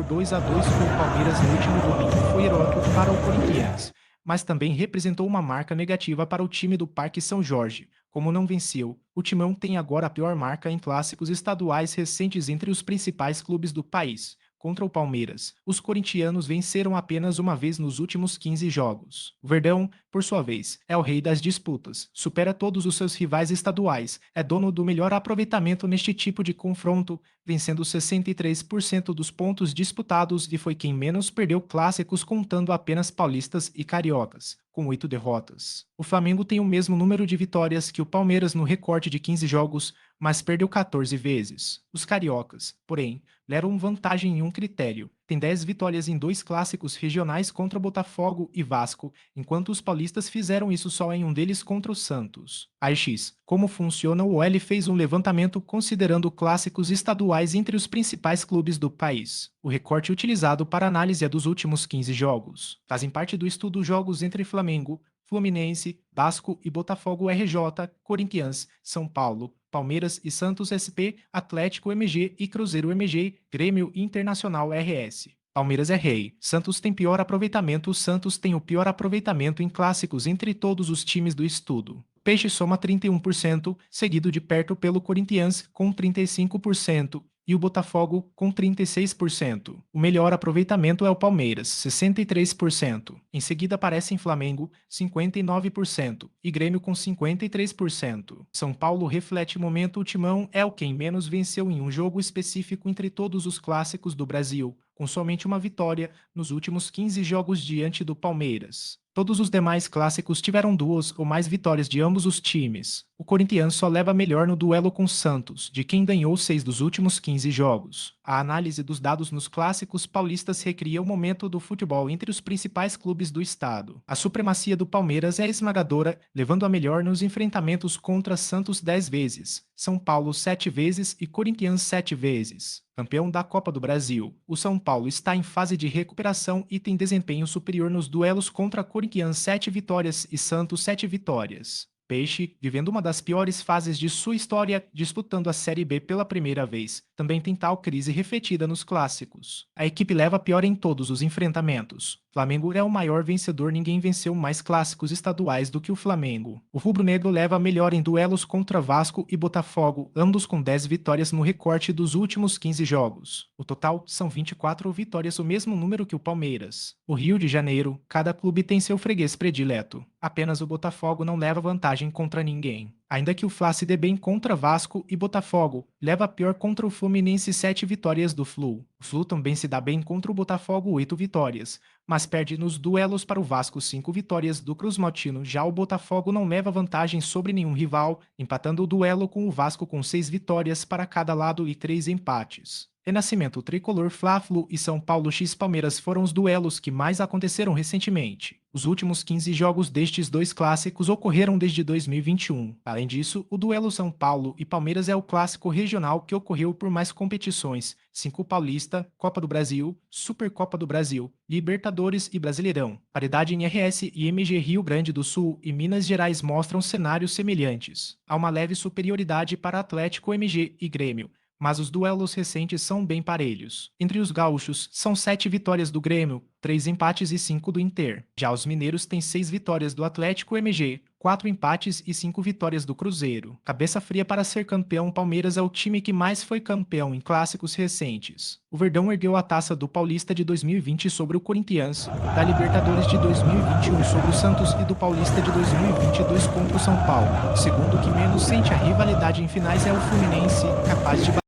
2-2 com o Palmeiras no último domingo foi heróico para o Corinthians, mas também representou uma marca negativa para o time do Parque São Jorge. Como não venceu, o Timão tem agora a pior marca em clássicos estaduais recentes entre os principais clubes do país. Contra o Palmeiras, os corintianos venceram apenas uma vez nos últimos 15 jogos. O Verdão, por sua vez, é o rei das disputas, supera todos os seus rivais estaduais, é dono do melhor aproveitamento neste tipo de confronto, vencendo 63% dos pontos disputados e foi quem menos perdeu clássicos contando apenas paulistas e cariocas, com 8 derrotas. O Flamengo tem o mesmo número de vitórias que o Palmeiras no recorte de 15 jogos, mas perdeu 14 vezes. Os cariocas, porém, leram vantagem em um critério. Tem 10 vitórias em 2 clássicos regionais contra Botafogo e Vasco, enquanto os paulistas fizeram isso só em um deles contra o Santos. AX, como funciona? O OL fez um levantamento considerando clássicos estaduais entre os principais clubes do país. O recorte utilizado para análise é dos últimos 15 jogos. Fazem parte do estudo jogos entre Flamengo, Fluminense, Vasco e Botafogo RJ, Corinthians, São Paulo, Palmeiras e Santos SP, Atlético MG e Cruzeiro MG, Grêmio Internacional RS. Palmeiras é rei. Santos tem pior aproveitamento. Santos tem o pior aproveitamento em clássicos entre todos os times do estudo. Peixe soma 31%, seguido de perto pelo Corinthians com 35%. E o Botafogo com 36%. O melhor aproveitamento é o Palmeiras, 63%. Em seguida aparecem Flamengo, 59%, e Grêmio com 53%. São Paulo reflete o momento. O Timão é o quem menos venceu em um jogo específico entre todos os clássicos do Brasil, com somente uma vitória nos últimos 15 jogos diante do Palmeiras. Todos os demais clássicos tiveram 2 ou mais vitórias de ambos os times. O Corinthians só leva melhor no duelo com Santos, de quem ganhou 6 dos últimos 15 jogos. A análise dos dados nos clássicos paulistas recria o momento do futebol entre os principais clubes do estado. A supremacia do Palmeiras é esmagadora, levando a melhor nos enfrentamentos contra Santos 10 vezes, São Paulo 7 vezes e Corinthians 7 vezes. Campeão da Copa do Brasil, o São Paulo está em fase de recuperação e tem desempenho superior nos duelos contra Corinthians 7 vitórias e Santos 7 vitórias. Peixe, vivendo uma das piores fases de sua história, disputando a Série B pela primeira vez, também tem tal crise refletida nos clássicos. A equipe leva pior em todos os enfrentamentos. Flamengo é o maior vencedor, ninguém venceu mais clássicos estaduais do que o Flamengo. O rubro-negro leva melhor em duelos contra Vasco e Botafogo, ambos com 10 vitórias no recorte dos últimos 15 jogos. O total são 24 vitórias, o mesmo número que o Palmeiras. O Rio de Janeiro, cada clube tem seu freguês predileto. Apenas o Botafogo não leva vantagem contra ninguém. Ainda que o Fla se dê bem contra Vasco e Botafogo, leva pior contra o Fluminense 7 vitórias do Flu. O Flu também se dá bem contra o Botafogo 8 vitórias, mas perde nos duelos para o Vasco 5 vitórias do Cruz-Maltino. Já o Botafogo não leva vantagem sobre nenhum rival, empatando o duelo com o Vasco com 6 vitórias para cada lado e 3 empates. Renascimento tricolor, Fla-Flu e São Paulo x Palmeiras foram os duelos que mais aconteceram recentemente. Os últimos 15 jogos destes dois clássicos ocorreram desde 2021. Além disso, o duelo São Paulo e Palmeiras é o clássico regional que ocorreu por mais competições: 5 Paulista, Copa do Brasil, Supercopa do Brasil, Libertadores e Brasileirão. Paridade em RS e MG Rio Grande do Sul e Minas Gerais mostram cenários semelhantes. Há uma leve superioridade para Atlético, MG e Grêmio, mas os duelos recentes são bem parelhos. Entre os gaúchos, são 7 vitórias do Grêmio, 3 empates e 5 do Inter. Já os mineiros têm 6 vitórias do Atlético MG, 4 empates e 5 vitórias do Cruzeiro. Cabeça fria para ser campeão, Palmeiras é o time que mais foi campeão em clássicos recentes. O Verdão ergueu a taça do Paulista de 2020 sobre o Corinthians, da Libertadores de 2021 sobre o Santos e do Paulista de 2022 contra o São Paulo. O segundo que menos sente a rivalidade em finais é o Fluminense, capaz de